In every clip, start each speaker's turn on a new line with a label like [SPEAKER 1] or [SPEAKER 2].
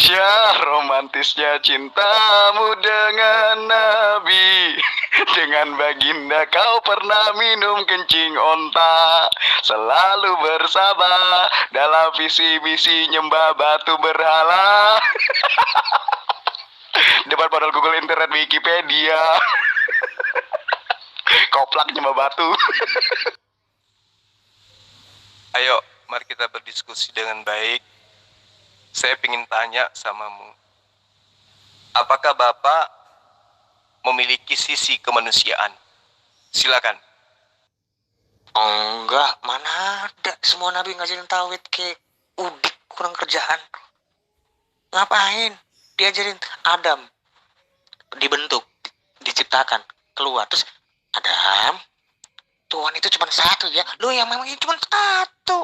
[SPEAKER 1] Indonesia, romantisnya cintamu dengan Nabi. Dengan baginda kau pernah minum kencing onta. Selalu bersabar dalam visi misi nyembah batu berhala. Depan padahal Google Internet Wikipedia. Koplak nyembah batu.
[SPEAKER 2] Ayo, mari kita berdiskusi dengan baik. Saya ingin tanya samamu. Apakah Bapak memiliki sisi kemanusiaan? Silakan.
[SPEAKER 3] Enggak, mana ada. Semua nabi ngajarin tauhid kayak udik kurang kerjaan. Ngapain? Diajarin Adam dibentuk, diciptakan, keluar. Terus Adam, Tuhan itu cuma satu ya. Lu yang memang cuma satu.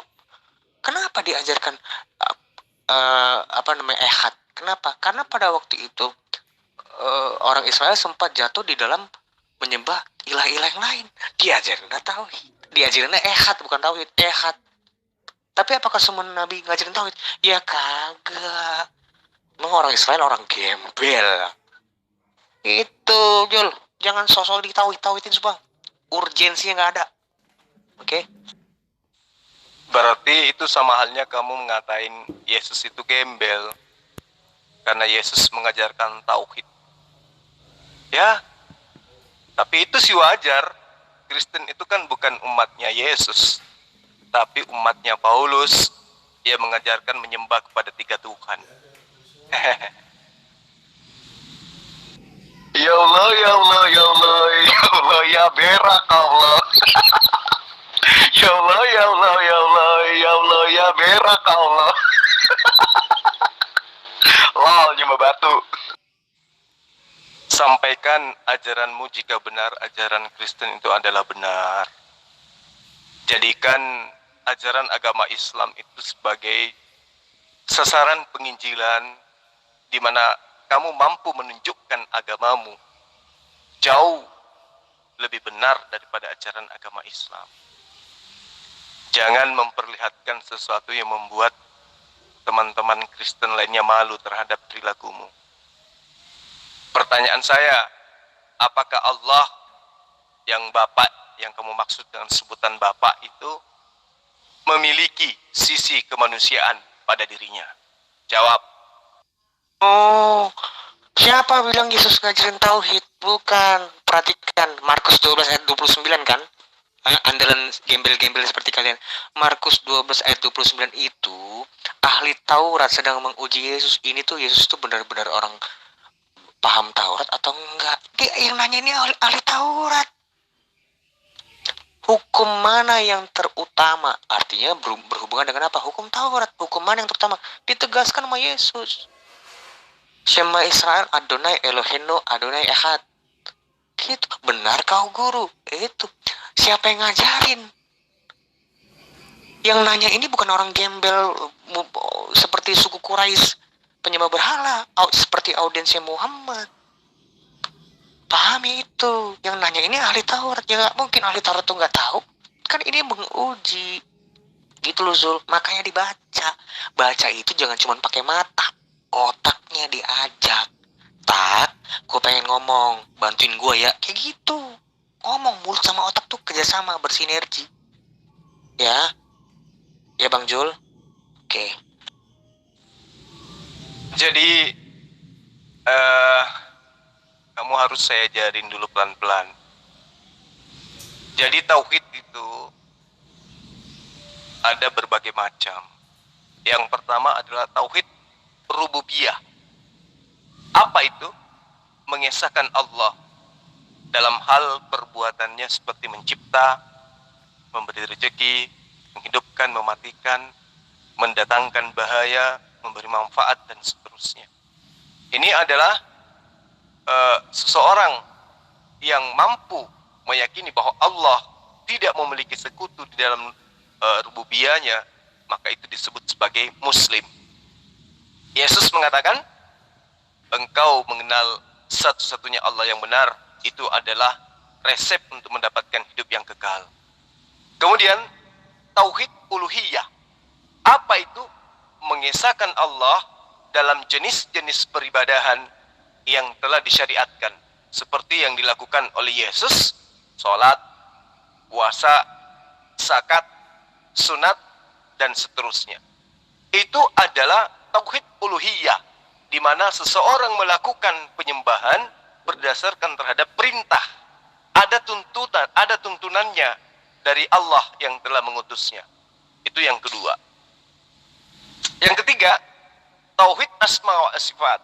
[SPEAKER 3] Kenapa diajarkan ehad? Kenapa? Karena pada waktu itu orang Israel sempat jatuh di dalam menyembah ilah-ilah yang lain. Diajarin tauhid. Diajarinnya ehad, bukan tauhid, ehad. Tapi apakah semua nabi ngajarin tauhid? Ya kagak. Emang orang Israel orang gembel. Itu, Jul. Jangan sosok ditauhid-tauhidin sumpah. Urgensinya nggak ada. Oke?
[SPEAKER 2] Berarti itu sama halnya kamu mengatain Yesus itu gembel. Karena Yesus mengajarkan tauhid. Ya, tapi itu sih wajar. Kristen itu kan bukan umatnya Yesus, tapi umatnya Paulus. Dia mengajarkan menyembah kepada 3 Tuhan.
[SPEAKER 1] Ya Allah, ya Allah, ya Allah, ya Allah, ya berak Allah. Ya Allah, ya Allah, ya Allah, ya Allah, ya berak Allah. Lol, nyembah batu.
[SPEAKER 2] Sampaikan ajaranmu jika benar ajaran Kristen itu adalah benar. Jadikan ajaran agama Islam itu sebagai sasaran penginjilan di mana kamu mampu menunjukkan agamamu jauh lebih benar daripada ajaran agama Islam. Jangan memperlihatkan sesuatu yang membuat teman-teman Kristen lainnya malu terhadap perilakumu. Pertanyaan saya, apakah Allah yang Bapak, yang kamu maksud dengan sebutan Bapak itu memiliki sisi kemanusiaan pada dirinya? Jawab.
[SPEAKER 3] Oh, siapa bilang Yesus ngajarin tauhid? Bukan. Perhatikan Markus 12 ayat 29 kan? Andalan gembel-gembel seperti kalian. Markus 12 ayat 29 itu ahli Taurat sedang menguji Yesus. Ini tuh Yesus tuh benar-benar orang paham Taurat atau enggak? Dia yang nanya ini ahli Taurat. Hukum mana yang terutama? Artinya berhubungan dengan apa? Hukum Taurat. Hukum mana yang terutama? Ditegaskan sama Yesus. Shema Israel Adonai Eloheinu Adonai Echad. Gitu. Benar kau guru. Itu. Siapa yang ngajarin? Yang nanya ini bukan orang gembel seperti suku Quraisy penyembah berhala, seperti audiensnya Muhammad. Pahami itu. Yang nanya ini ahli Taurat. Ya gak mungkin ahli Taurat tuh gak tahu. Kan ini menguji. Gitu loh Zul. Makanya dibaca. Baca itu jangan cuma pakai mata. Otaknya diajak. Tak, gue pengen ngomong. Bantuin gue ya. Kayak gitu. Ngomong mulut sama otak tuh kerjasama, bersinergi. Ya. Ya Bang Jul. Oke.
[SPEAKER 2] Jadi, kamu harus saya ajarin dulu pelan-pelan. Jadi tauhid itu ada berbagai macam. Yang pertama adalah tauhid rububiyah. Apa itu? Mengesahkan Allah dalam hal perbuatannya seperti mencipta, memberi rezeki, menghidupkan, mematikan, mendatangkan bahaya, memberi manfaat, dan seterusnya. Ini adalah seseorang yang mampu meyakini bahwa Allah tidak memiliki sekutu di dalam rububiyahnya, maka itu disebut sebagai Muslim. Yesus mengatakan, engkau mengenal satu-satunya Allah yang benar, itu adalah resep untuk mendapatkan hidup yang kekal. Kemudian, tauhid uluhiyah. Apa itu? Mengesahkan Allah dalam jenis-jenis peribadahan yang telah disyariatkan, seperti yang dilakukan oleh Yesus, sholat, puasa, zakat, sunat, dan seterusnya. Itu adalah tauhid uluhiyah, di mana seseorang melakukan penyembahan berdasarkan terhadap perintah. Ada tuntutan, ada tuntunannya dari Allah yang telah mengutusnya. Itu yang kedua. Yang ketiga, tauhid asma wa sifat.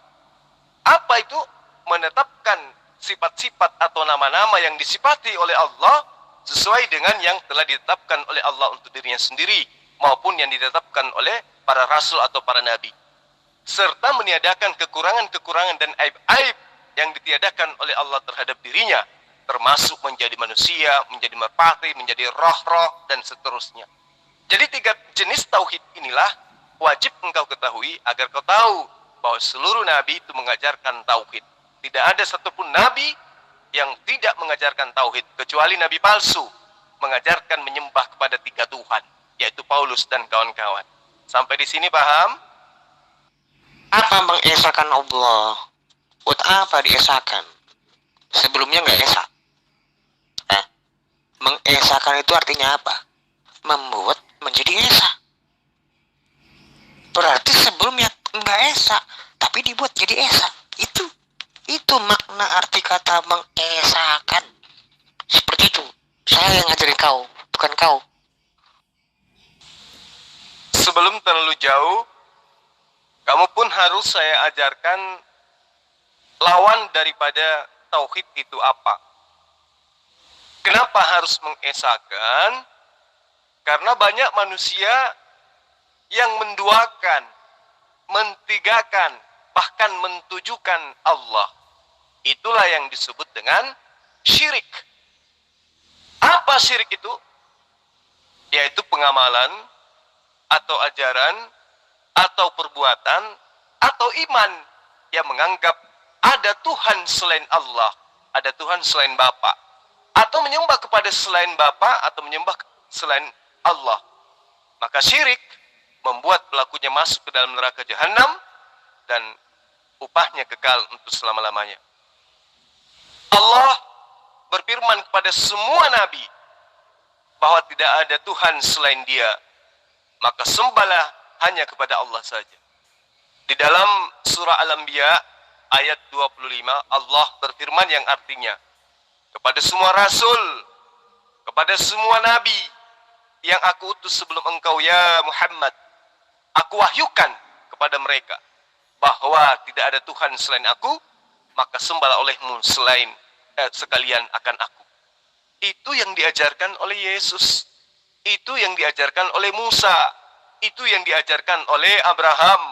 [SPEAKER 2] Apa itu? Menetapkan sifat-sifat atau nama-nama yang disifati oleh Allah sesuai dengan yang telah ditetapkan oleh Allah untuk dirinya sendiri, maupun yang ditetapkan oleh para rasul atau para nabi, serta meniadakan kekurangan-kekurangan dan aib-aib yang ditiadakan oleh Allah terhadap dirinya, termasuk menjadi manusia, menjadi merpati, menjadi roh-roh, dan seterusnya. Jadi 3 jenis tauhid inilah wajib engkau ketahui agar kau tahu bahwa seluruh nabi itu mengajarkan tauhid. Tidak ada satupun nabi yang tidak mengajarkan tauhid, kecuali nabi palsu mengajarkan menyembah kepada 3 Tuhan, yaitu Paulus dan kawan-kawan. Sampai di sini paham?
[SPEAKER 3] Apa mengesahkan Allah? Buat apa diesahkan? Sebelumnya nggak esa. Mengesahkan itu artinya apa? Membuat menjadi esa. Berarti sebelumnya nggak esa, tapi dibuat jadi esa. Itu makna arti kata mengesahkan. Seperti itu. Saya yang ngajarin kau, bukan kau.
[SPEAKER 2] Sebelum terlalu jauh, kamu pun harus saya ajarkan lawan daripada tauhid itu apa. Kenapa harus mengesahkan? Karena banyak manusia yang menduakan, mentigakan, bahkan mentujukan Allah. Itulah yang disebut dengan syirik. Apa syirik itu? Yaitu pengamalan, atau ajaran, atau perbuatan, atau iman yang menganggap ada Tuhan selain Allah, ada Tuhan selain Bapa, atau menyembah kepada selain Bapa, atau menyembah selain Allah. Maka syirik membuat pelakunya masuk ke dalam neraka jahanam dan upahnya kekal untuk selama-lamanya. Allah berfirman kepada semua nabi bahwa tidak ada Tuhan selain Dia, maka sembahlah hanya kepada Allah saja. Di dalam surah Al-Anbiya ayat 25, Allah berfirman yang artinya, kepada semua rasul, kepada semua nabi yang aku utus sebelum engkau ya Muhammad, aku wahyukan kepada mereka bahwa tidak ada Tuhan selain aku, maka sembahlah olehmu sekalian akan aku. Itu yang diajarkan oleh Yesus, itu yang diajarkan oleh Musa, itu yang diajarkan oleh Abraham.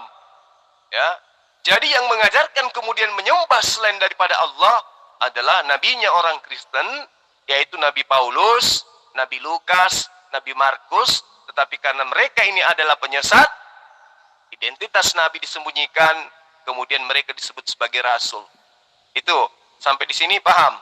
[SPEAKER 2] Ya, jadi yang mengajarkan kemudian menyembah selain daripada Allah adalah nabinya orang Kristen, yaitu Nabi Paulus, Nabi Lukas, Nabi Markus. Tetapi karena mereka ini adalah penyesat, identitas nabi disembunyikan, kemudian mereka disebut sebagai rasul. Itu sampai di sini paham?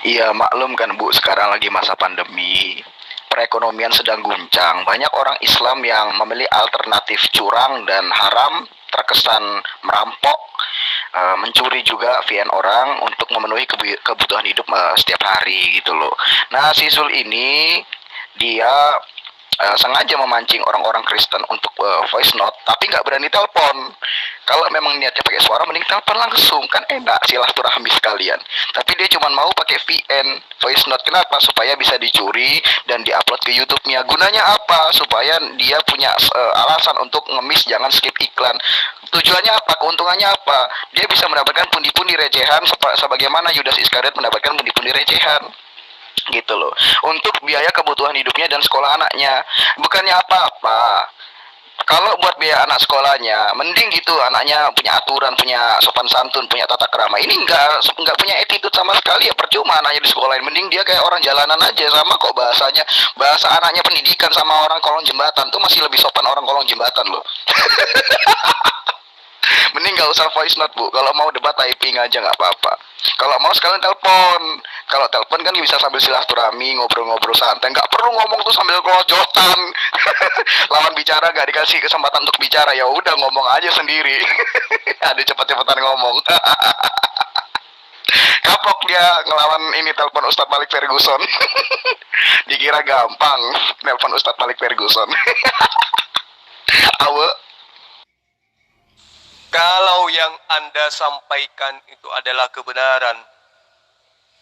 [SPEAKER 1] Iya, maklum kan Bu, sekarang lagi masa pandemi, perekonomian sedang guncang. Banyak orang Islam yang memilih alternatif curang dan haram, terkesan merampok, mencuri juga VN orang untuk memenuhi kebutuhan hidup setiap hari gitu loh. Nah, si Zul ini dia sengaja memancing orang-orang Kristen untuk voice note, tapi nggak berani telepon. Kalau memang niatnya pakai suara, mending telepon langsung, kan enak silaturahmi sekalian. Tapi dia cuma mau pakai VN voice note. Kenapa? Supaya bisa dicuri dan diupload ke YouTube-nya. Gunanya apa? Supaya dia punya alasan untuk ngemis, jangan skip iklan. Tujuannya apa? Keuntungannya apa? Dia bisa mendapatkan pundi-pundi recehan sebagaimana Yudas Iskariot mendapatkan pundi-pundi recehan. Gitu loh, untuk biaya kebutuhan hidupnya dan sekolah anaknya. Bukannya apa-apa kalau buat biaya anak sekolahnya, mending gitu anaknya punya aturan, punya sopan santun, punya tata krama. Ini enggak punya attitude sama sekali, ya percuma anaknya di sekolahin. Mending dia kayak orang jalanan aja. Sama kok bahasanya, bahasa anaknya pendidikan sama orang kolong jembatan tuh masih lebih sopan orang kolong jembatan loh. Mending nggak usah voice note, Bu. Kalau mau debat typing aja nggak apa-apa. Kalau mau sekalian telepon. Kalau telepon kan bisa sambil silaturahmi, ngobrol-ngobrol santai. Nggak perlu ngomong tuh sambil kelojotan. Lawan bicara nggak dikasih kesempatan untuk bicara, ya udah ngomong aja sendiri. Ada cepet-cepetan ngomong. Kapok dia ngelawan ini telepon Ustadz Malik Ferguson. Dikira gampang nelpon Ustadz Malik Ferguson. Awe.
[SPEAKER 2] Kalau yang Anda sampaikan itu adalah kebenaran,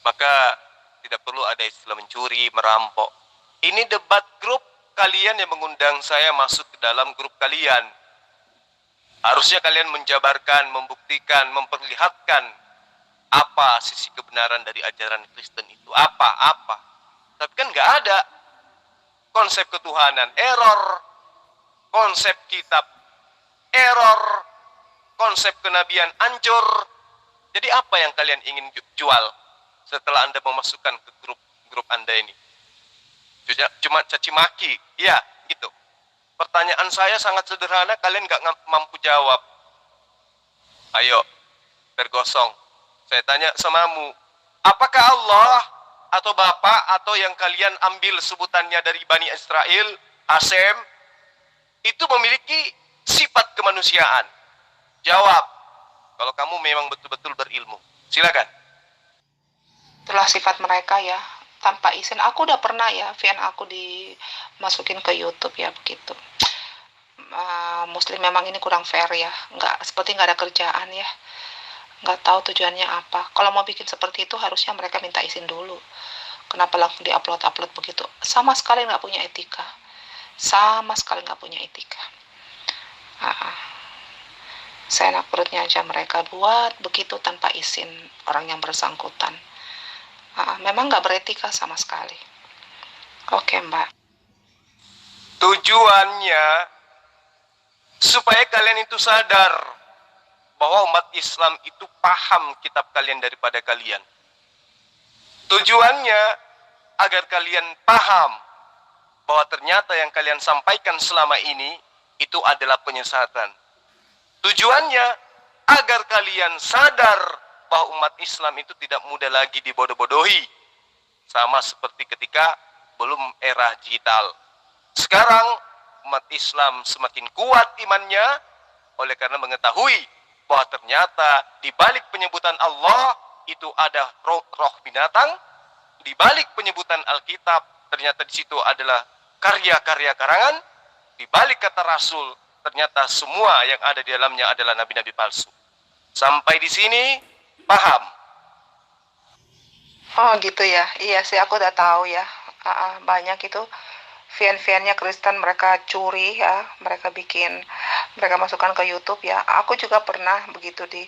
[SPEAKER 2] maka tidak perlu ada istilah mencuri, merampok. Ini debat grup kalian yang mengundang saya masuk ke dalam grup kalian. Harusnya kalian menjabarkan, membuktikan, memperlihatkan apa sisi kebenaran dari ajaran Kristen itu. Apa. Tapi kan nggak ada. Konsep ketuhanan, error. Konsep kitab, error. Konsep kenabian, hancur. Jadi apa yang kalian ingin jual setelah Anda memasukkan ke grup Anda ini? Cuma caci maki. Iya, gitu. Pertanyaan saya sangat sederhana, kalian nggak mampu jawab. Ayo, tergosong. Saya tanya samamu, apakah Allah atau Bapak atau yang kalian ambil sebutannya dari Bani Israel, Hasem, itu memiliki sifat kemanusiaan? Jawab, kalau kamu memang betul-betul berilmu. Silakan.
[SPEAKER 4] Itulah sifat mereka ya, tanpa izin. Aku udah pernah ya, VN aku dimasukin ke YouTube ya, begitu. Muslim memang ini kurang fair ya, seperti nggak ada kerjaan ya, nggak tahu tujuannya apa. Kalau mau bikin seperti itu harusnya mereka minta izin dulu. Kenapa langsung diupload begitu? Sama sekali nggak punya etika, seenak perutnya aja mereka buat begitu tanpa izin orang yang bersangkutan. Memang nggak beretika sama sekali. Oke, Mbak.
[SPEAKER 2] Tujuannya supaya kalian itu sadar bahwa umat Islam itu paham kitab kalian daripada kalian. Tujuannya agar kalian paham bahwa ternyata yang kalian sampaikan selama ini itu adalah penyesatan. Tujuannya agar kalian sadar bahwa umat Islam itu tidak mudah lagi dibodoh-bodohi. Sama seperti ketika belum era digital. Sekarang umat Islam semakin kuat imannya oleh karena mengetahui bahwa ternyata di balik penyebutan Allah itu ada roh binatang, di balik penyebutan Alkitab ternyata di situ adalah karya-karya karangan, di balik kata Rasul ternyata semua yang ada di dalamnya adalah nabi-nabi palsu. Sampai di sini paham?
[SPEAKER 4] Oh gitu ya, iya sih aku udah tahu ya. Banyak itu VN-VN-nya Kristen mereka curi ya, mereka masukkan ke YouTube ya. Aku juga pernah begitu di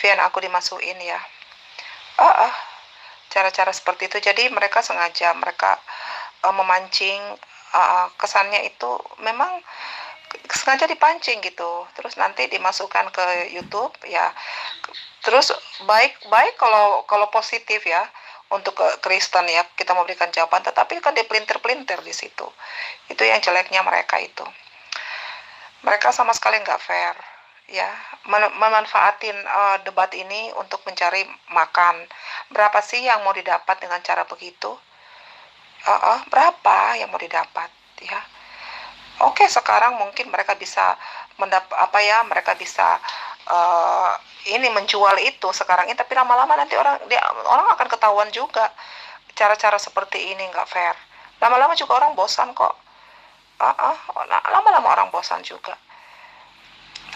[SPEAKER 4] VN aku dimasukin ya. Cara-cara seperti itu. Jadi mereka sengaja memancing, kesannya itu memang sengaja dipancing gitu, terus nanti dimasukkan ke YouTube ya. Terus baik kalau positif ya untuk ke Kristen ya, kita memberikan jawaban, tetapi kan dipelintir-pelintir di situ. Itu yang jeleknya mereka itu. Mereka sama sekali nggak fair ya, memanfaatin debat ini untuk mencari makan. Berapa sih yang mau didapat dengan cara begitu? Berapa yang mau didapat ya? Oke, sekarang mungkin mereka bisa mereka bisa ini menjual itu sekarang ini, tapi lama-lama nanti orang akan ketahuan juga cara-cara seperti ini nggak fair. Lama-lama juga orang bosan kok. Lama-lama orang bosan juga.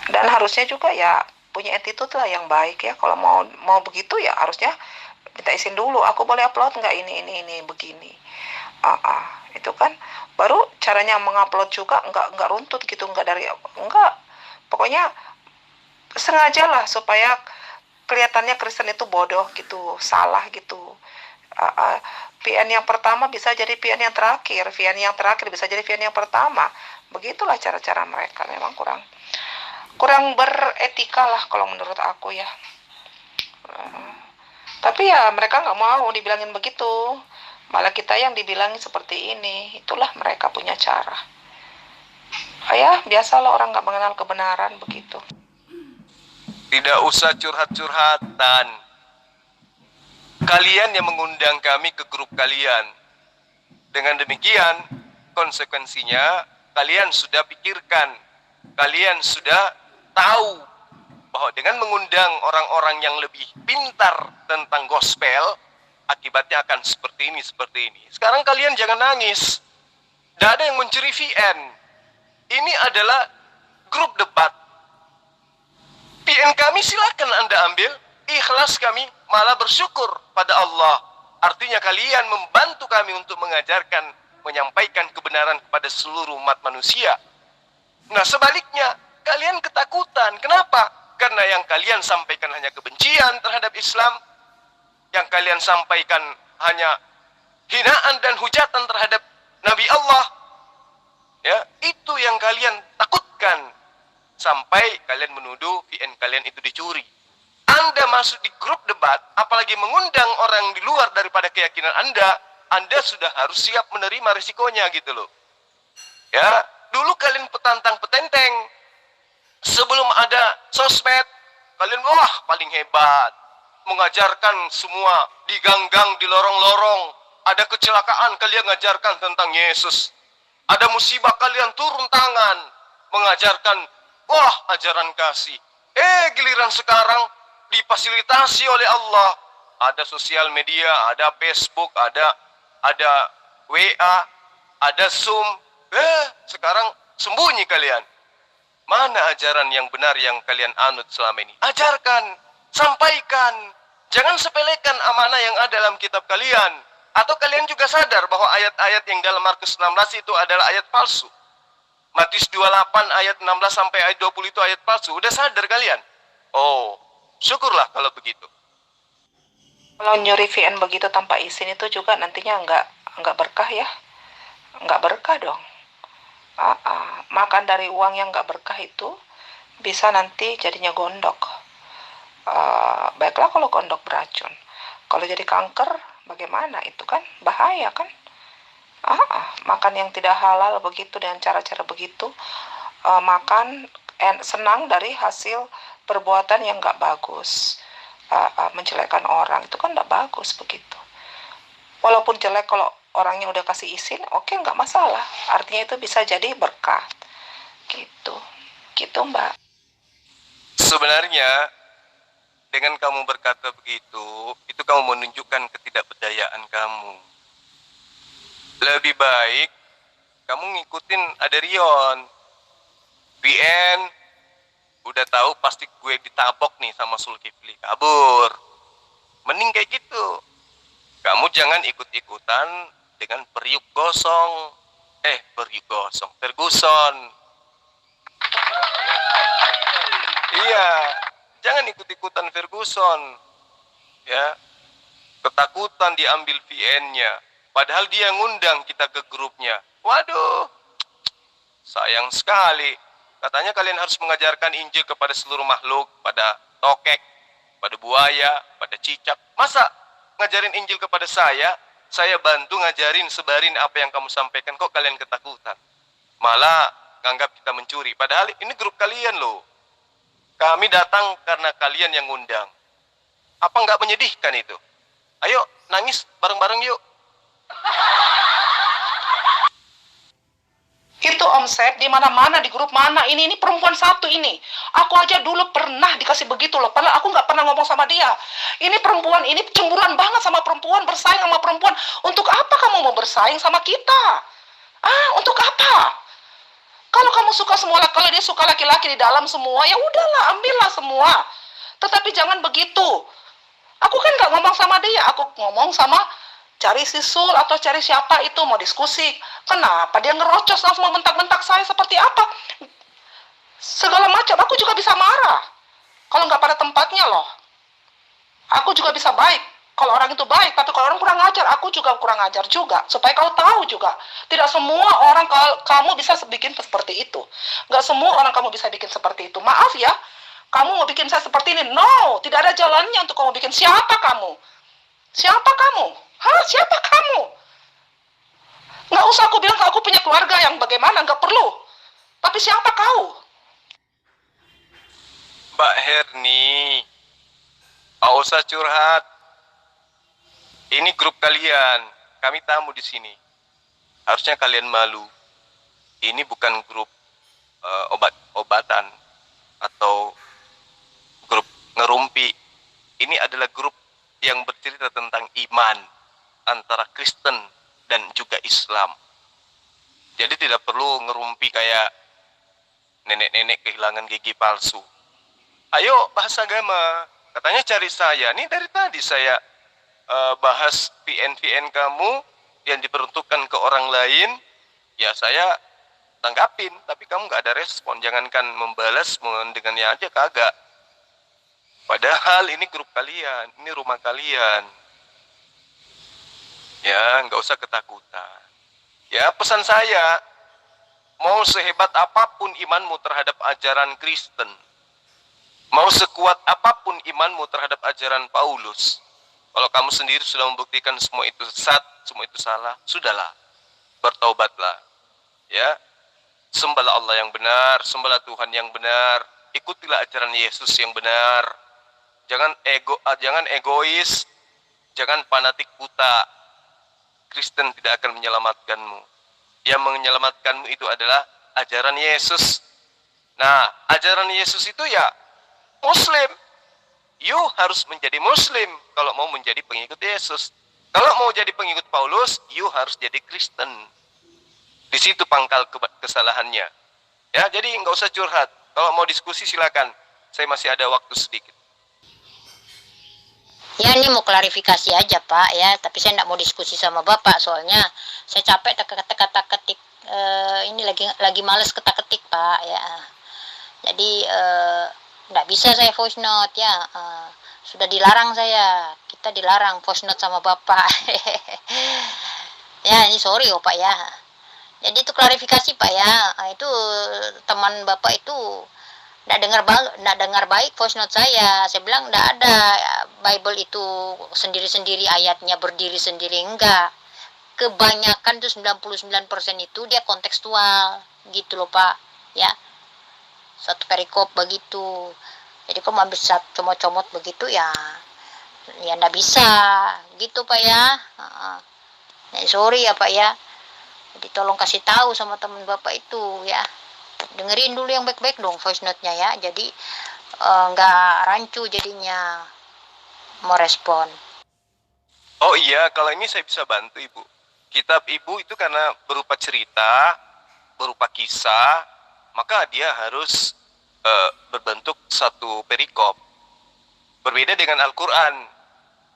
[SPEAKER 4] Dan harusnya juga ya punya attitude lah yang baik ya. Kalau mau begitu ya harusnya minta izin dulu. Aku boleh upload nggak ini begini. Itu kan baru caranya mengupload juga nggak runtut gitu, nggak pokoknya sengaja lah supaya kelihatannya Kristen itu bodoh gitu, salah gitu. VN yang pertama bisa jadi VN yang terakhir, VN yang terakhir bisa jadi VN yang pertama. Begitulah cara-cara mereka, memang kurang beretika lah kalau menurut aku ya. Tapi ya mereka nggak mau dibilangin begitu, malah kita yang dibilangin seperti ini. Itulah mereka punya cara. Ya biasalah orang nggak mengenal kebenaran begitu.
[SPEAKER 2] Tidak usah curhat-curhatan. Kalian yang mengundang kami ke grup kalian. Dengan demikian, konsekuensinya kalian sudah pikirkan. Kalian sudah tahu bahwa dengan mengundang orang-orang yang lebih pintar tentang gospel, akibatnya akan seperti ini, seperti ini. Sekarang kalian jangan nangis. Tidak ada yang mencuri VN. Ini adalah grup debat. VN kami silakan Anda ambil. Ikhlas kami malah bersyukur pada Allah. Artinya kalian membantu kami untuk mengajarkan, menyampaikan kebenaran kepada seluruh umat manusia. Nah sebaliknya, kalian ketakutan. Kenapa? Karena yang kalian sampaikan hanya kebencian terhadap Islam. Yang kalian sampaikan hanya hinaan dan hujatan terhadap Nabi Allah. Ya, itu yang kalian takutkan. Sampai kalian menuduh VN kalian itu dicuri. Anda masuk di grup debat, apalagi mengundang orang di luar daripada keyakinan Anda sudah harus siap menerima risikonya gitu loh. Ya, dulu kalian petantang petenteng. Sebelum ada sosmed, kalian wah paling hebat. Mengajarkan semua di gang-gang, di lorong-lorong. Ada kecelakaan, kalian mengajarkan tentang Yesus. Ada musibah, kalian turun tangan. Mengajarkan, wah ajaran kasih. Giliran sekarang difasilitasi oleh Allah. Ada sosial media, ada Facebook, ada WA, ada Zoom. Sekarang sembunyi kalian. Mana ajaran yang benar yang kalian anut selama ini? Ajarkan, sampaikan. Jangan sepelekan amanah yang ada dalam kitab kalian. Atau kalian juga sadar bahwa ayat-ayat yang dalam Markus 16 itu adalah ayat palsu. Matius 28 ayat 16 sampai ayat 20 itu ayat palsu. Udah sadar kalian? Oh, syukurlah kalau begitu.
[SPEAKER 4] Kalau nyuri VN begitu tanpa izin itu juga nantinya nggak berkah ya, nggak berkah dong. Makan dari uang yang nggak berkah itu bisa nanti jadinya gondok. Baiklah kalau gondok beracun. Kalau jadi kanker, bagaimana itu kan bahaya kan? Makan yang tidak halal begitu dengan cara-cara begitu, makan senang dari hasil perbuatan yang nggak bagus, menjelekkan orang itu kan nggak bagus begitu. Walaupun jelek kalau orangnya udah kasih izin, oke, nggak masalah. Artinya itu bisa jadi berkah. Gitu Mbak.
[SPEAKER 2] Sebenarnya dengan kamu berkata begitu, itu kamu menunjukkan ketidakberdayaan kamu. Lebih baik kamu ngikutin Aderion. VN udah tahu pasti gue ditabok nih sama Zulkifli, kabur. Mending kayak gitu. Kamu jangan ikut-ikutan dengan periuk gosong. Ferguson. Iya, jangan ikut-ikutan Ferguson. Ya. Ketakutan diambil VN-nya. Padahal dia ngundang kita ke grupnya. Waduh, sayang sekali. Katanya kalian harus mengajarkan Injil kepada seluruh makhluk, pada tokek, pada buaya, pada cicak. Masa ngajarin Injil kepada saya bantu ngajarin, sebarin apa yang kamu sampaikan, kok kalian ketakutan? Malah nganggap kita mencuri. Padahal ini grup kalian loh. Kami datang karena kalian yang ngundang. Apa nggak menyedihkan itu? Ayo, nangis bareng-bareng yuk.
[SPEAKER 4] Itu omset di mana-mana, di grup mana ini perempuan satu ini. Aku aja dulu pernah dikasih begitu loh, padahal aku nggak pernah ngomong sama dia. Ini perempuan ini cemburuan banget sama perempuan, bersaing sama perempuan. Untuk apa kamu mau bersaing sama kita? Untuk apa? Kalau kamu suka semua, kalau dia suka laki-laki di dalam semua, ya udahlah, ambillah semua. Tetapi jangan begitu. Aku kan nggak ngomong sama dia, aku ngomong sama cari si Sul atau cari siapa itu mau diskusi. Kenapa dia ngerocos langsung membentak-bentak saya seperti apa? Segala macam. Aku juga bisa marah. Kalau nggak pada tempatnya loh. Aku juga bisa baik. Kalau orang itu baik, tapi kalau orang kurang ajar, aku juga kurang ajar juga. Supaya kau tahu juga. Tidak semua orang kamu bisa bikin seperti itu. Nggak semua orang kamu bisa bikin seperti itu. Maaf ya. Kamu mau bikin saya seperti ini? No, tidak ada jalannya untuk kamu bikin. Siapa kamu? Siapa kamu? Siapa kamu? Nggak usah aku bilang kalau aku punya keluarga yang bagaimana, nggak perlu. Tapi siapa kau?
[SPEAKER 2] Mbak Herni, nggak usah curhat. Ini grup kalian, kami tamu di sini. Harusnya kalian malu. Ini bukan grup obat-obatan atau grup ngerumpi. Ini adalah grup yang bercerita tentang iman antara Kristen dan juga Islam. Jadi tidak perlu ngerumpi kayak nenek-nenek kehilangan gigi palsu. Ayo bahas agama. Katanya cari saya. Nih dari tadi saya bahas VN-VN kamu yang diperuntukkan ke orang lain. Ya saya tanggapin, tapi kamu nggak ada respon. Jangankan membalas, mendengarnya aja kagak. Padahal ini grup kalian, ini rumah kalian. Ya, nggak usah ketakutan. Ya, pesan saya, mau sehebat apapun imanmu terhadap ajaran Kristen, mau sekuat apapun imanmu terhadap ajaran Paulus, kalau kamu sendiri sudah membuktikan semua itu sesat, semua itu salah, sudahlah, bertaubatlah. Ya, sembahlah Allah yang benar, sembahlah Tuhan yang benar, ikutilah ajaran Yesus yang benar. Jangan egois, jangan fanatik buta. Kristen tidak akan menyelamatkanmu. Yang menyelamatkanmu itu adalah ajaran Yesus. Nah, ajaran Yesus itu ya Muslim. You harus menjadi Muslim kalau mau menjadi pengikut Yesus. Kalau mau jadi pengikut Paulus, you harus jadi Kristen. Di situ pangkal kesalahannya. Ya, jadi nggak usah curhat. Kalau mau diskusi silakan. Saya masih ada waktu sedikit.
[SPEAKER 5] Ya, ini mau klarifikasi aja Pak ya, tapi saya tidak mau diskusi sama Bapak soalnya saya capek ketik ini lagi males ketik Pak ya. Jadi tidak bisa saya voice note ya, sudah dilarang kita dilarang voice note sama Bapak. Ya ini sorry Pak ya. Jadi itu klarifikasi Pak ya, itu teman Bapak itu nggak dengar baik voice note saya bilang nggak ada Bible itu sendiri-sendiri ayatnya berdiri sendiri, enggak, kebanyakan tuh 99% itu dia kontekstual gitu loh Pak ya, satu perikop begitu. Jadi kalau ambil comot-comot begitu ya nggak bisa gitu Pak ya. Sorry ya Pak ya, jadi tolong kasih tahu sama teman Bapak itu ya, dengerin dulu yang baik-baik dong voice note-nya ya, jadi nggak rancu jadinya mau respon.
[SPEAKER 2] Oh iya, kalau ini saya bisa bantu Ibu. Kitab Ibu itu karena berupa cerita, berupa kisah, maka dia harus berbentuk satu perikop. Berbeda dengan Al-Quran.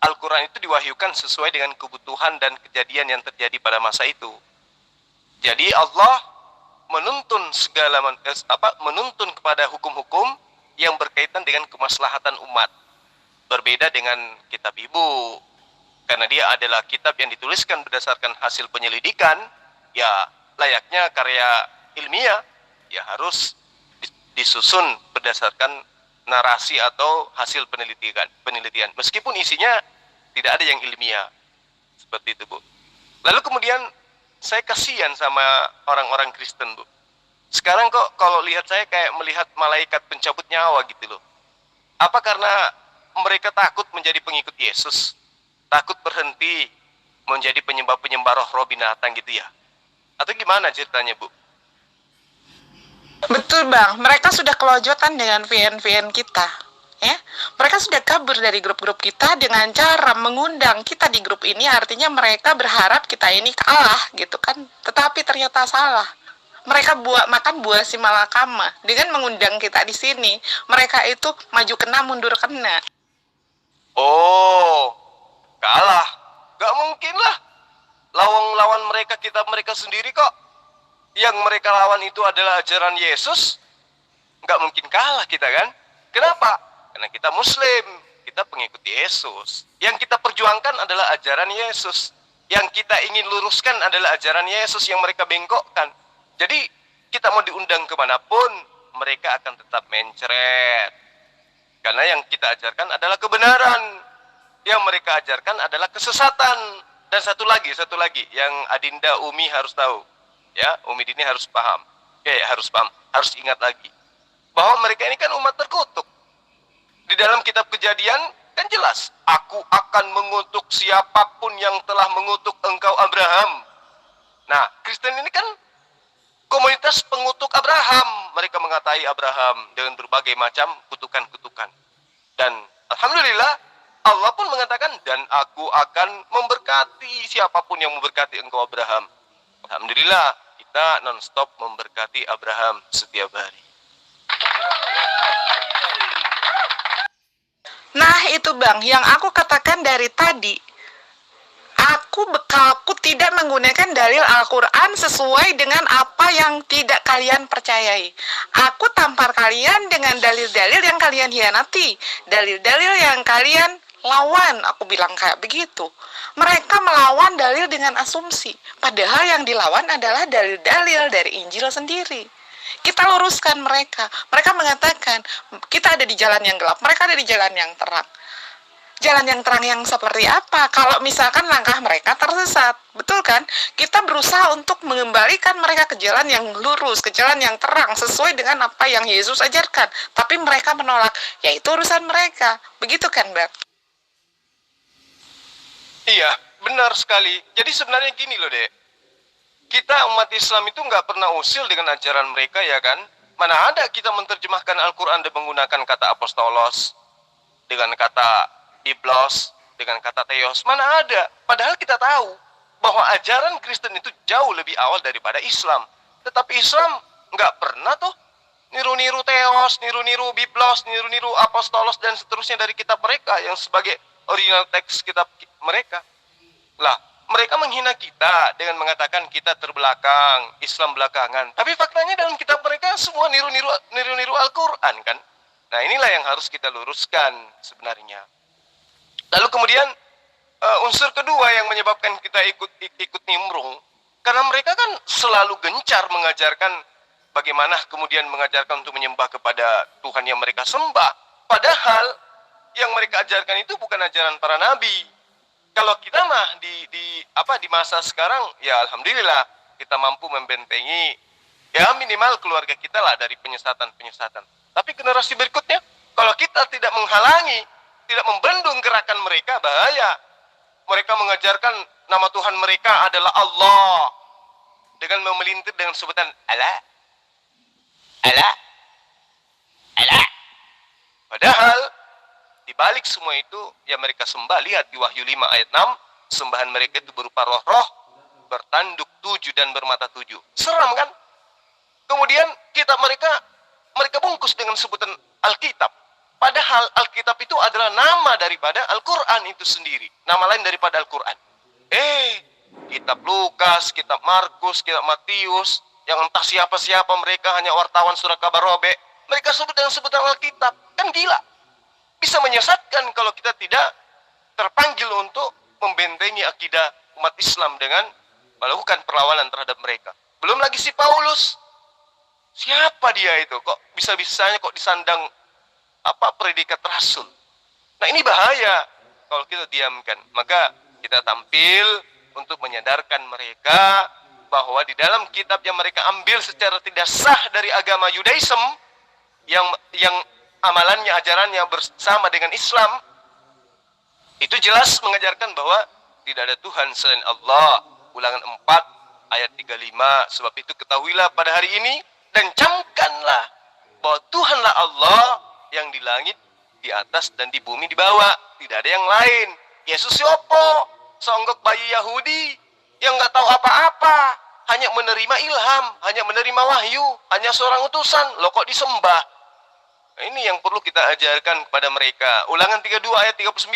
[SPEAKER 2] Al-Quran itu diwahyukan sesuai dengan kebutuhan dan kejadian yang terjadi pada masa itu. Jadi Allah menuntun menuntun kepada hukum-hukum yang berkaitan dengan kemaslahatan umat. Berbeda dengan kitab Ibu, karena dia adalah kitab yang dituliskan berdasarkan hasil penyelidikan, ya layaknya karya ilmiah, ya harus disusun berdasarkan narasi atau hasil penelitian. Meskipun isinya tidak ada yang ilmiah. Seperti itu, Bu. Lalu kemudian saya kasihan sama orang-orang Kristen, Bu. Sekarang kok kalau lihat saya kayak melihat malaikat pencabut nyawa gitu loh. Apa karena mereka takut menjadi pengikut Yesus? Takut berhenti menjadi penyembah roh binatang gitu ya? Atau gimana ceritanya, Bu?
[SPEAKER 4] Betul Bang, mereka sudah kelojotan dengan VN-VN kita. Ya, mereka sudah kabur dari grup-grup kita dengan cara mengundang kita di grup ini, artinya mereka berharap kita ini kalah gitu kan, tetapi ternyata salah. Mereka makan buah si malakama dengan mengundang kita di sini. Mereka itu maju kena mundur kena.
[SPEAKER 2] Oh, kalah? Gak mungkin lah. Lawan mereka sendiri kok. Yang mereka lawan itu adalah ajaran Yesus. Gak mungkin kalah kita kan? Kenapa? Karena kita Muslim, kita pengikut Yesus. Yang kita perjuangkan adalah ajaran Yesus. Yang kita ingin luruskan adalah ajaran Yesus yang mereka bengkokkan. Jadi kita mau diundang kemanapun, mereka akan tetap mencret. Karena yang kita ajarkan adalah kebenaran. Yang mereka ajarkan adalah kesesatan. Dan satu lagi yang Adinda Umi harus tahu. Ya, Umi Dini harus paham. Harus ingat lagi. Bahwa mereka ini kan umat terkutuk. Di dalam kitab Kejadian kan jelas, aku akan mengutuk siapapun yang telah mengutuk engkau Abraham. Nah, Kristen ini kan komunitas pengutuk Abraham. Mereka mengatai Abraham dengan berbagai macam kutukan-kutukan. Dan alhamdulillah Allah pun mengatakan, dan aku akan memberkati siapapun yang memberkati engkau Abraham. Alhamdulillah kita non-stop memberkati Abraham setiap hari.
[SPEAKER 4] Nah itu Bang, yang aku katakan dari tadi, aku tidak menggunakan dalil Al-Quran sesuai dengan apa yang tidak kalian percayai. Aku tampar kalian dengan dalil-dalil yang kalian hianati, dalil-dalil yang kalian lawan, aku bilang kayak begitu. Mereka melawan dalil dengan asumsi, padahal yang dilawan adalah dalil-dalil dari Injil sendiri. Kita luruskan mereka. Mereka mengatakan kita ada di jalan yang gelap, mereka ada di jalan yang terang. Jalan yang terang yang seperti apa? Kalau misalkan langkah mereka tersesat, betul kan? Kita berusaha untuk mengembalikan mereka ke jalan yang lurus, ke jalan yang terang, sesuai dengan apa yang Yesus ajarkan. Tapi mereka menolak, yaitu urusan mereka. Begitu kan, Bang?
[SPEAKER 2] Iya, benar sekali. Jadi sebenarnya gini loh, Dek. Kita umat Islam itu nggak pernah usil dengan ajaran mereka, ya kan? Mana ada kita menerjemahkan Al-Quran dan menggunakan kata apostolos, dengan kata iblos, dengan kata theos. Mana ada? Padahal kita tahu bahwa ajaran Kristen itu jauh lebih awal daripada Islam. Tetapi Islam nggak pernah tuh niru-niru theos, niru-niru biblos, niru-niru apostolos, dan seterusnya dari kitab mereka yang sebagai original teks kitab mereka. Lah, mereka menghina kita dengan mengatakan kita terbelakang, Islam belakangan. Tapi faktanya dalam kitab mereka semua niru-niru Al-Quran kan. Nah, inilah yang harus kita luruskan sebenarnya. Lalu kemudian unsur kedua yang menyebabkan kita ikut nimbrung, karena mereka kan selalu gencar mengajarkan bagaimana kemudian mengajarkan untuk menyembah kepada Tuhan yang mereka sembah. Padahal yang mereka ajarkan itu bukan ajaran para nabi. Kalau kita mah di masa sekarang, ya alhamdulillah kita mampu membentengi ya minimal keluarga kita lah dari penyesatan-penyesatan. Tapi generasi berikutnya, kalau kita tidak menghalangi, tidak membendung gerakan mereka, bahaya. Mereka mengajarkan nama Tuhan mereka adalah Allah dengan memelintir dengan sebutan Allah. Padahal di balik semua itu yang mereka sembah, lihat di Wahyu 5 ayat 6, sembahan mereka itu berupa roh-roh, bertanduk 7 dan bermata 7. Seram kan? Kemudian mereka bungkus dengan sebutan Alkitab. Padahal Alkitab itu adalah nama daripada Al-Quran itu sendiri. Nama lain daripada Al-Quran. Kitab Lukas, kitab Markus, kitab Matius, yang entah siapa-siapa mereka, hanya wartawan surat kabar robek, mereka sebut dengan sebutan Alkitab. Kan gila. Bisa menyesatkan kalau kita tidak terpanggil untuk membentengi akidah umat Islam dengan melakukan perlawanan terhadap mereka. Belum lagi si Paulus. Siapa dia itu? Kok bisa-bisanya kok disandang predikat rasul? Nah, ini bahaya kalau kita diamkan. Maka kita tampil untuk menyadarkan mereka bahwa di dalam kitab yang mereka ambil secara tidak sah dari agama Yudaism, yang amalannya, ajarannya bersama dengan Islam, itu jelas mengajarkan bahwa tidak ada Tuhan selain Allah. Ulangan 4 ayat 35. Sebab itu ketahuilah pada hari ini dan camkanlah bahwa Tuhanlah Allah yang di langit, di atas, dan di bumi di bawah. Tidak ada yang lain. Yesus yopo, songgok bayi Yahudi yang nggak tahu apa-apa, hanya menerima ilham, hanya menerima wahyu, hanya seorang utusan. Loh kok disembah? Ini yang perlu kita ajarkan kepada mereka. Ulangan 32 ayat 39.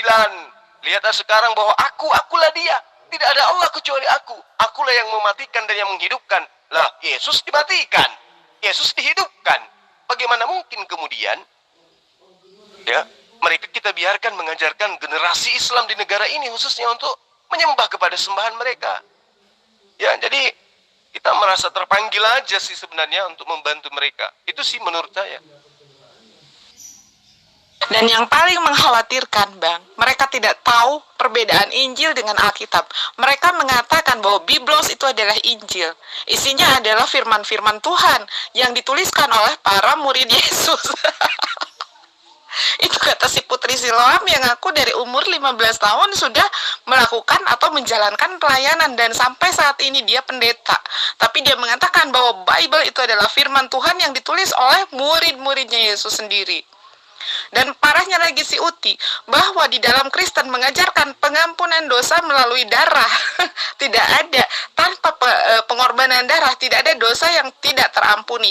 [SPEAKER 2] Lihatlah sekarang bahwa akulah dia. Tidak ada Allah kecuali aku. Akulah yang mematikan dan yang menghidupkan. Lah, Yesus dimatikan, Yesus dihidupkan. Bagaimana mungkin kemudian ya mereka kita biarkan mengajarkan generasi Islam di negara ini khususnya untuk menyembah kepada sembahan mereka? Ya, jadi kita merasa terpanggil aja sih sebenarnya untuk membantu mereka. Itu sih menurut saya.
[SPEAKER 4] Dan yang paling mengkhawatirkan, Bang, mereka tidak tahu perbedaan Injil dengan Alkitab. Mereka mengatakan bahwa Biblos itu adalah Injil. Isinya adalah firman-firman Tuhan yang dituliskan oleh para murid Yesus. Itu kata si Putri Siloam yang aku dari umur 15 tahun sudah melakukan atau menjalankan pelayanan, dan sampai saat ini dia pendeta. Tapi dia mengatakan bahwa Bible itu adalah firman Tuhan yang ditulis oleh murid-muridnya Yesus sendiri. Dan parahnya lagi si Uti, bahwa di dalam Kristen mengajarkan pengampunan dosa melalui darah. Tidak ada, tanpa pengorbanan darah tidak ada dosa yang tidak terampuni,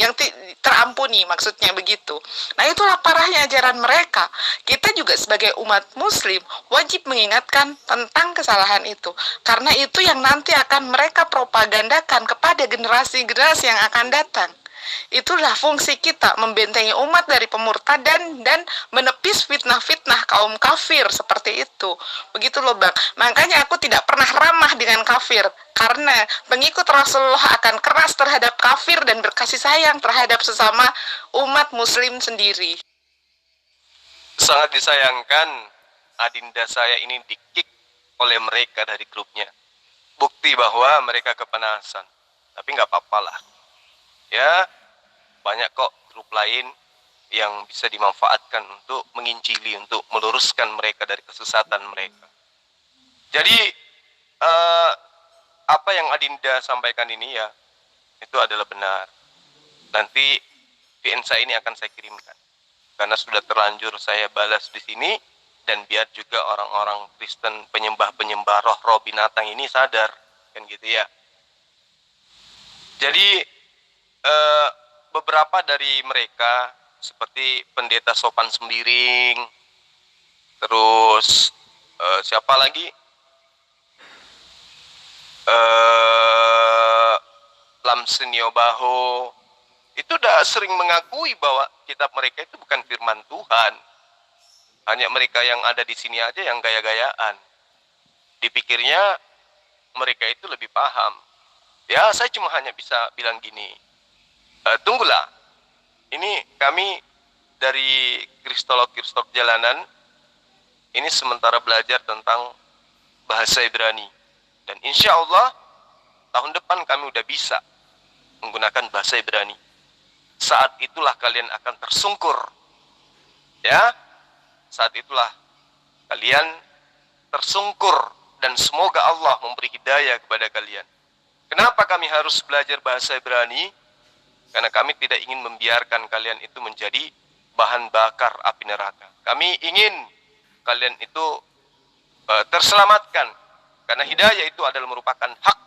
[SPEAKER 4] terampuni maksudnya begitu. Nah, itulah parahnya ajaran mereka. Kita juga sebagai umat muslim wajib mengingatkan tentang kesalahan itu, karena itu yang nanti akan mereka propagandakan kepada generasi-generasi yang akan datang. Itulah fungsi kita, membentengi umat dari pemurtadan dan menepis fitnah-fitnah kaum kafir seperti itu. Begitu loh Bang. Makanya aku tidak pernah ramah dengan kafir, karena pengikut Rasulullah akan keras terhadap kafir dan berkasih sayang terhadap sesama umat muslim sendiri.
[SPEAKER 2] Sangat disayangkan adinda saya ini di-kick oleh mereka dari grupnya. Bukti bahwa mereka kepanasan. Tapi nggak apa-apa lah. Ya, banyak kok grup lain yang bisa dimanfaatkan untuk menginjili, untuk meluruskan mereka dari kesesatan mereka. Jadi apa yang adinda sampaikan ini ya, itu adalah benar. Nanti VN saya ini akan saya kirimkan, karena sudah terlanjur saya balas di sini, dan biar juga orang-orang Kristen penyembah-penyembah roh-roh binatang ini sadar, kan gitu ya. Jadi beberapa dari mereka seperti pendeta Sopan Sembiring, terus siapa lagi, Lamsenio Baho, itu udah sering mengakui bahwa kitab mereka itu bukan firman Tuhan. Hanya mereka yang ada di sini aja yang gaya-gayaan. Dipikirnya mereka itu lebih paham. Ya, saya cuma hanya bisa bilang gini, tunggulah, ini kami dari kristolog jalanan, ini sementara belajar tentang bahasa Ibrani. Dan insya Allah, tahun depan kami udah bisa menggunakan bahasa Ibrani. Saat itulah kalian akan tersungkur. Ya, saat itulah kalian tersungkur, dan semoga Allah memberi hidayah kepada kalian. Kenapa kami harus belajar bahasa Ibrani? Karena kami tidak ingin membiarkan kalian itu menjadi bahan bakar api neraka. Kami ingin kalian itu terselamatkan, karena hidayah itu adalah merupakan hak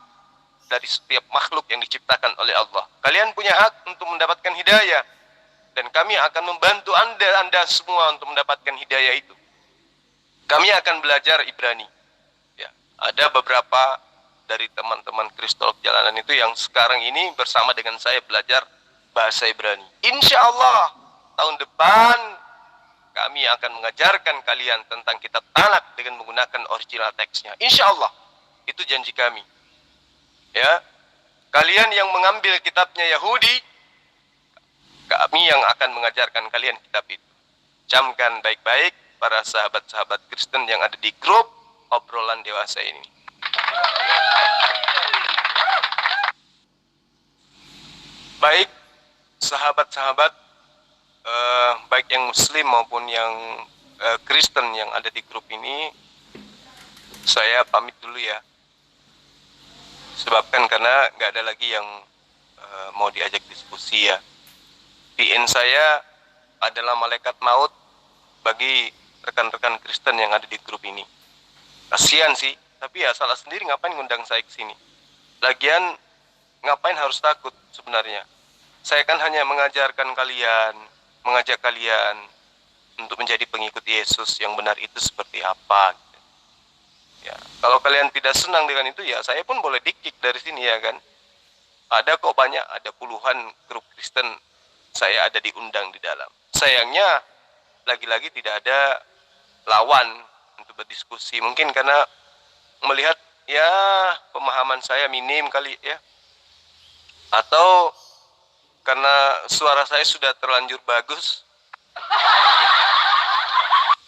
[SPEAKER 2] dari setiap makhluk yang diciptakan oleh Allah. Kalian punya hak untuk mendapatkan hidayah, dan kami akan membantu anda semua untuk mendapatkan hidayah itu. Kami akan belajar Ibrani. Ya, ada beberapa dari teman-teman kristolog jalanan itu yang sekarang ini bersama dengan saya belajar bahasa Ibrani. Insya Allah tahun depan kami akan mengajarkan kalian tentang kitab Tanak dengan menggunakan original teksnya. Insya Allah, itu janji kami. Ya, kalian yang mengambil kitabnya Yahudi, kami yang akan mengajarkan kalian kitab itu. Camkan baik-baik para sahabat-sahabat Kristen yang ada di grup obrolan dewasa ini. Baik, sahabat-sahabat, baik yang Muslim maupun yang Kristen yang ada di grup ini, saya pamit dulu ya. Sebabkan karena nggak ada lagi yang mau diajak diskusi ya. PN saya adalah malaikat maut bagi rekan-rekan Kristen yang ada di grup ini. Kasihan sih, tapi ya salah sendiri ngapain ngundang saya ke sini. Lagian ngapain harus takut sebenarnya. Saya kan hanya mengajarkan kalian, mengajak kalian untuk menjadi pengikut Yesus yang benar itu seperti apa. Ya, kalau kalian tidak senang dengan itu ya saya pun boleh di-kick dari sini ya kan. Ada kok banyak, ada puluhan grup Kristen saya ada diundang di dalam. Sayangnya lagi-lagi tidak ada lawan untuk berdiskusi. Mungkin karena melihat ya pemahaman saya minim kali ya. Atau karena suara saya sudah terlanjur bagus.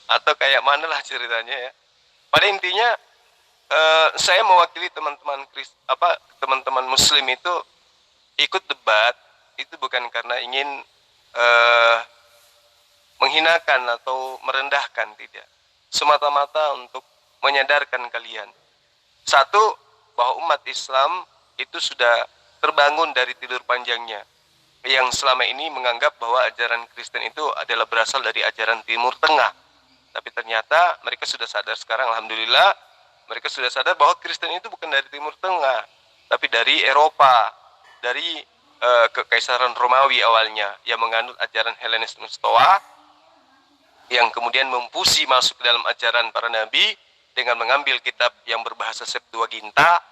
[SPEAKER 2] Atau kayak mana lah ceritanya ya. Pada intinya saya mewakili teman-teman Muslim itu ikut debat itu bukan karena ingin menghinakan atau merendahkan, tidak. Semata-mata untuk menyadarkan kalian. Satu, bahwa umat Islam itu sudah terbangun dari tidur panjangnya, yang selama ini menganggap bahwa ajaran Kristen itu adalah berasal dari ajaran Timur Tengah. Tapi ternyata mereka sudah sadar sekarang, alhamdulillah, mereka sudah sadar bahwa Kristen itu bukan dari Timur Tengah, tapi dari Eropa, dari Kekaisaran Romawi awalnya, yang menganut ajaran Helenisme Stoa, yang kemudian memfusi masuk dalam ajaran para nabi dengan mengambil kitab yang berbahasa Septuaginta,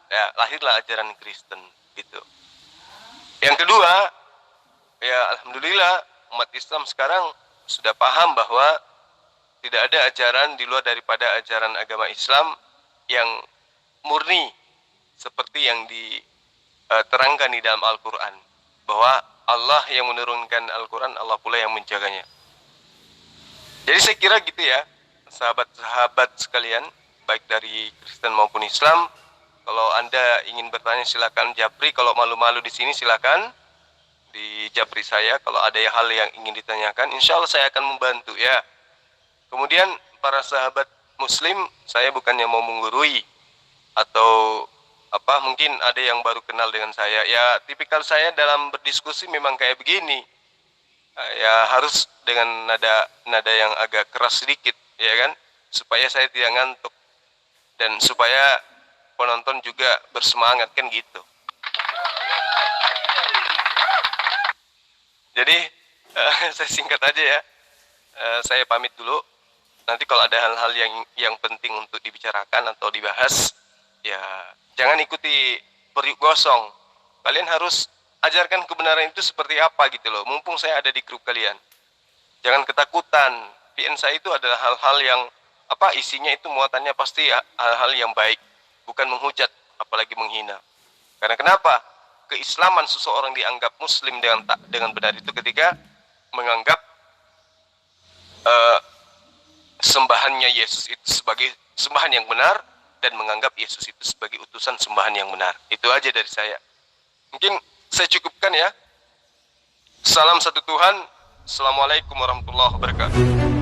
[SPEAKER 2] ya, lahirlah ajaran Kristen gitu. Yang kedua, ya alhamdulillah umat Islam sekarang sudah paham bahwa tidak ada ajaran di luar daripada ajaran agama Islam yang murni seperti yang diterangkan di dalam Al-Quran, bahwa Allah yang menurunkan Al-Quran, Allah pula yang menjaganya. Jadi saya kira gitu ya, sahabat-sahabat sekalian, baik dari Kristen maupun Islam. Kalau Anda ingin bertanya silakan japri, kalau malu-malu di sini silakan di japri saya. Kalau ada hal yang ingin ditanyakan, insya Allah saya akan membantu ya. Kemudian para sahabat Muslim, saya bukannya mau menggurui atau apa, mungkin ada yang baru kenal dengan saya. Ya tipikal saya dalam berdiskusi memang kayak begini. Ya harus dengan nada yang agak keras sedikit, ya kan, supaya saya tidak ngantuk dan supaya penonton juga bersemangat, kan gitu. Jadi saya singkat aja ya. Saya pamit dulu. Nanti kalau ada hal-hal yang penting untuk dibicarakan atau dibahas, ya jangan ikuti periuk gosong. Kalian harus ajarkan kebenaran itu seperti apa gitu loh. Mumpung saya ada di grup kalian, jangan ketakutan. PN saya itu adalah hal-hal yang apa, isinya itu muatannya pasti hal-hal yang baik, bukan menghujat apalagi menghina. Karena kenapa? Keislaman seseorang dianggap muslim dengan benar itu ketika menganggap sembahannya Yesus itu sebagai sembahan yang benar, dan menganggap Yesus itu sebagai utusan sembahan yang benar. Itu aja dari saya. Mungkin saya cukupkan ya. Salam satu Tuhan. Assalamualaikum warahmatullahi wabarakatuh.